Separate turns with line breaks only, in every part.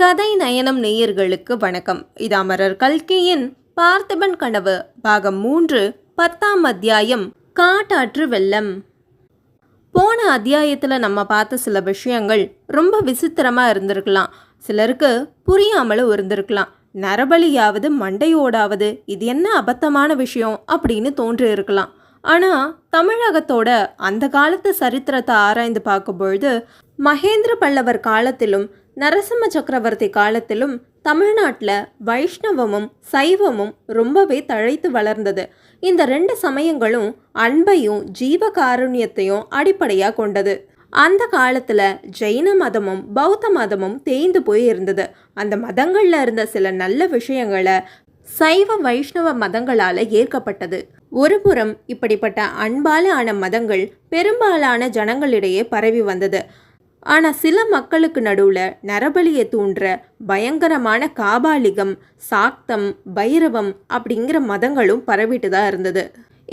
கதை நயனம் நேயர்களுக்கு வணக்கம். இது அமரர் கல்கியின் பார்த்திபன் கனவு பாகம் 3 10ஆம் அத்தியாயம் காட்டாற்று வெள்ளம். போன அத்தியாயத்தில் நம்ம பார்த்த சில விஷயங்கள் ரொம்ப விசித்திரமாக இருந்திருக்கலாம், சிலருக்கு புரியாமலும் இருந்திருக்கலாம். நரபலியாவது மண்டையோடாவது இது என்ன அபத்தமான விஷயம் அப்படின்னு தோன்றி இருக்கலாம். ஆனால் தமிழகத்தோட அந்த காலத்து சரித்திரத்தை ஆராய்ந்து பார்க்கும்பொழுது மகேந்திர பல்லவர் காலத்திலும் நரசிம்ம சக்கரவர்த்தி காலத்திலும் தமிழ்நாட்டில் வைஷ்ணவமும் சைவமும் ரொம்பவே தழைத்து வளர்ந்தது. இந்த 2 சமயங்களும் அன்பையும் ஜீவகாருண்யத்தையும் அடிப்படையாக கொண்டது. அந்த காலத்தில் ஜெயின மதமும் பௌத்த மதமும் தேய்ந்து போய் இருந்தது. அந்த மதங்களில் இருந்த சில நல்ல விஷயங்களை சைவ வைஷ்ணவ மதங்களால் ஏற்கப்பட்டது. ஒருபுறம் இப்படிப்பட்ட அன்பால ஆன மதங்கள் பெரும்பாலான ஜனங்களிடையே பரவி வந்தது. ஆனால் சில மக்களுக்கு நடுவில் நரபலியை தூண்டுற பயங்கரமான காபாலிகம், சாக்தம், பைரவம் அப்படிங்கிற மதங்களும் பரவிட்டு தான் இருந்தது.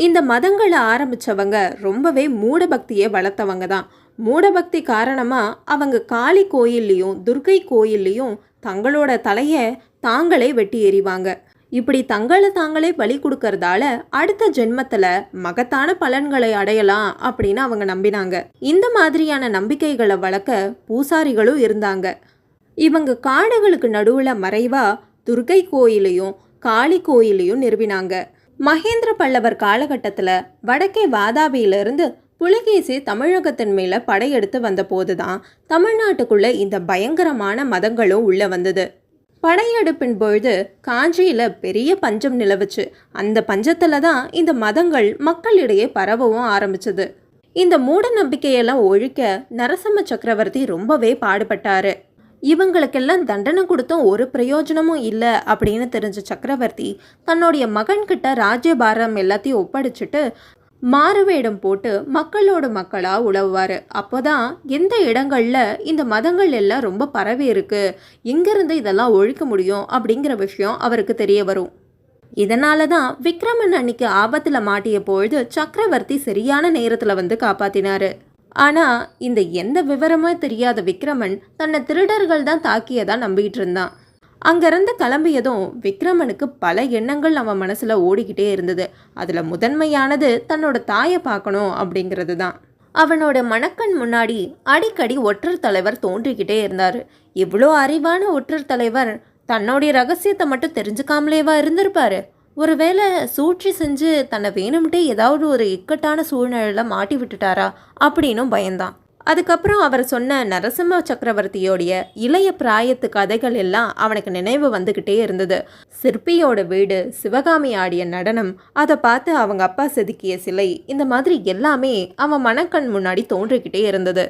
இந்த மதங்களை ஆரம்பித்தவங்க ரொம்பவே மூடபக்தியை வளர்த்தவங்க தான். மூடபக்தி காரணமாக அவங்க காளி கோயில்லையும் துர்கை கோயில்லையும் தங்களோட தலையை தாங்களே வெட்டி எறிவாங்க. இப்படி தங்களை தாங்களே பலி கொடுக்கறதால அடுத்த ஜென்மத்தில் மகத்தான பலன்களை அடையலாம் அப்படின்னு அவங்க நம்பினாங்க. இந்த மாதிரியான நம்பிக்கைகளை வளர்க்க பூசாரிகளும் இருந்தாங்க. இவங்க காடுகளுக்கு நடுவில் மறைவா துர்கை கோயிலையும் காளி கோயிலையும் நிறுவினாங்க. மகேந்திர பல்லவர் காலகட்டத்தில் வடக்கே வாதாபியிலிருந்து புலிகேசி தமிழகத்தின் மேலே படையெடுத்து வந்த போதுதான் தமிழ்நாட்டுக்குள்ள இந்த பயங்கரமான மதங்களும் உள்ள வந்தது. படையெடுப்பின் பொழுது காஞ்சியில் பெரிய பஞ்சம் நிலவுச்சு. அந்த பஞ்சத்தில் தான் இந்த மதங்கள் மக்களிடையே பரவவும் ஆரம்பிச்சது. இந்த மூட நம்பிக்கையெல்லாம் ஒழிக்க நரசிம்ம சக்கரவர்த்தி ரொம்பவே பாடுபட்டாரு. இவங்களுக்கெல்லாம் தண்டனை கொடுத்தும் ஒரு பிரயோஜனமும் இல்லை அப்படின்னு தெரிஞ்ச சக்கரவர்த்தி தன்னுடைய மகன்கிட்ட ராஜ்யபாரம் எல்லாத்தையும் ஒப்படைச்சிட்டு மாறுவேடம் போட்டு மக்களோட மக்களாக உழவுவார். அப்போதான் எந்த இடங்களில் இந்த மதங்கள் எல்லாம் ரொம்ப பரவி இருக்கு, இங்கிருந்து இதெல்லாம் ஒழிக்க முடியும் அப்படிங்கிற விஷயம் அவருக்கு தெரிய வரும். இதனால தான் விக்ரமன் அன்னைக்கு ஆபத்தில் மாட்டிய பொழுது சக்கரவர்த்தி சரியான நேரத்தில் வந்து காப்பாத்தினாரு. ஆனால் இந்த எந்த விவரமும் தெரியாத விக்ரமன் தன்னை திருடர்கள் தான் தாக்கியதா நம்பிக்கிட்டு இருந்தான். அங்கிருந்து கிளம்பியதும் விக்ரமனுக்கு பல எண்ணங்கள் அவன் மனசில் ஓடிக்கிட்டே இருந்தது. அதில் முதன்மையானது தன்னோட தாயை பார்க்கணும் அப்படிங்கிறது தான். அவனோட மணக்கண் முன்னாடி அடிக்கடி ஒற்றர் தலைவர் தோன்றிக்கிட்டே இருந்தார். இவ்வளோ அறிவான ஒற்றர் தலைவர் தன்னுடைய ரகசியத்தை மட்டும் தெரிஞ்சுக்காமலேவா இருந்திருப்பாரு? ஒருவேளை சூழ்ச்சி செஞ்சு தன்னை வேணும்ட்டே ஏதாவது ஒரு இக்கட்டான சூழ்நிலையில் மாட்டி விட்டுட்டாரா அப்படின்னும் பயந்தான். அதுக்கப்புறம் அவர் சொன்ன நரசிம்ம சக்கரவர்த்தியோடைய இளைய பிராயத்து கதைகள் எல்லாம் அவனுக்கு நினைவு வந்துக்கிட்டே இருந்தது. சிற்பியோட வீடு, சிவகாமி ஆடிய நடனம், அதை பார்த்து அவங்க அப்பா செதுக்கிய சிலை, இந்த மாதிரி எல்லாமே அவன் மனக்கண் முன்னாடி தோன்றிக்கிட்டே இருந்தது.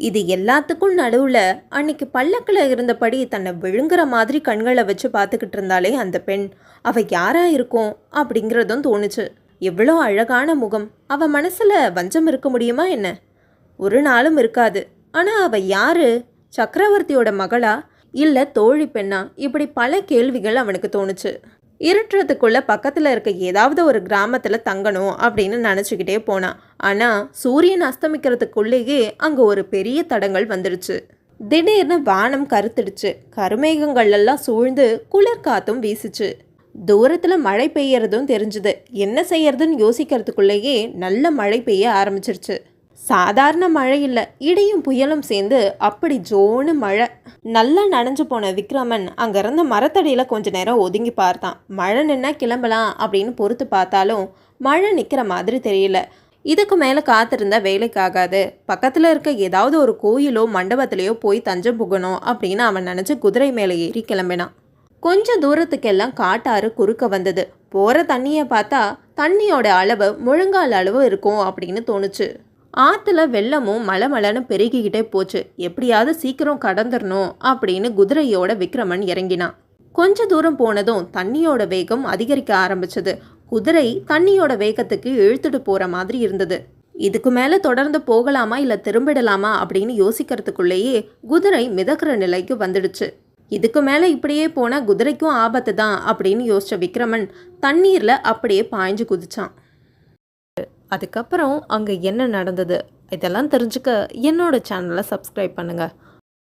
இது எல்லாத்துக்கும் நடுவில் அன்னைக்கு பல்லக்கில் இருந்தபடி தன்னை விழுங்குற மாதிரி கண்களை வச்சு பார்த்துக்கிட்டு இருந்தாலே அந்த பெண், அவள் யாரா இருக்கும் அப்படிங்கிறதும் தோணுச்சு. எவ்வளோ அழகான முகம்! அவன் மனசில் வஞ்சம் இருக்க முடியுமா என்ன? ஒரு நாளும் இருக்காது. ஆனால் அவள் யாரு? சக்கரவர்த்தியோட மகளா இல்லை தோழி பெண்ணா? இப்படி பல கேள்விகள் அவனுக்கு தோணுச்சு. இருட்டுறதுக்குள்ள பக்கத்தில் இருக்க ஏதாவது ஒரு கிராமத்தில் தங்கணும் அப்படின்னு நினச்சிக்கிட்டே போனான். ஆனால் சூரியன் அஸ்தமிக்கிறதுக்குள்ளேயே அங்கே ஒரு பெரிய தடங்கள் வந்துடுச்சு. திடீர்னு வானம் கருத்துடுச்சு. கருமேகங்கள் எல்லாம் சூழ்ந்து குளிர் காத்தும் வீசுச்சு. தூரத்தில் மழை பெய்யறதும் தெரிஞ்சுது. என்ன செய்யறதுன்னு யோசிக்கிறதுக்குள்ளேயே நல்ல மழை பெய்ய ஆரம்பிச்சிருச்சு. சாதாரண மழை இல்லை, இடியும் புயலும் சேர்ந்து அப்படி ஜோன்னு மழை. நல்லா நனைஞ்சு போன விக்ரமன் அங்கேருந்த மரத்தடியில் கொஞ்ச நேரம் ஒதுங்கி பார்த்தான். மழை நின்னா கிளம்பலாம் அப்படின்னு பொறுத்து பார்த்தாலும் மழை நிற்கிற மாதிரி தெரியல. இதுக்கு மேலே காத்திருந்தா வேலைக்காகாது. பக்கத்தில் இருக்க ஏதாவது ஒரு கோயிலோ மண்டபத்திலையோ போய் தஞ்சம் புகணும் அப்படின்னு அவன் நினச்சி குதிரை மேலே ஏறி கிளம்பினான். கொஞ்ச தூரத்துக்கெல்லாம் காட்டாறு குறுக்க வந்தது. போகிற தண்ணியை பார்த்தா தண்ணியோட அளவு முழங்கால் அளவு இருக்கும் அப்படின்னு தோணுச்சு. ஆற்றுல வெள்ளமும் மலமலன்னு பெருகிக்கிட்டே போச்சு. எப்படியாவது சீக்கிரம் கடந்துடணும் அப்படின்னு குதிரையோட விக்ரமன் இறங்கினான். கொஞ்ச தூரம் போனதும் தண்ணியோட வேகம் அதிகரிக்க ஆரம்பிச்சது. குதிரை தண்ணியோட வேகத்துக்கு இழுத்துட்டு போகிற மாதிரி இருந்தது. இதுக்கு மேலே தொடர்ந்து போகலாமா இல்லை திரும்பிடலாமா அப்படின்னு யோசிக்கிறதுக்குள்ளேயே குதிரை மிதக்கிற நிலைக்கு வந்துடுச்சு. இதுக்கு மேலே இப்படியே போனால் குதிரைக்கும் ஆபத்து தான் அப்படின்னு யோசிச்ச விக்ரமன் தண்ணீரில் அப்படியே பாய்ஞ்சு குதிச்சான். அதுக்கப்புறம் அங்கே என்ன நடந்தது இதெல்லாம் தெரிஞ்சுக்க என்னோட சேனலை சப்ஸ்கிரைப் பண்ணுங்கள்.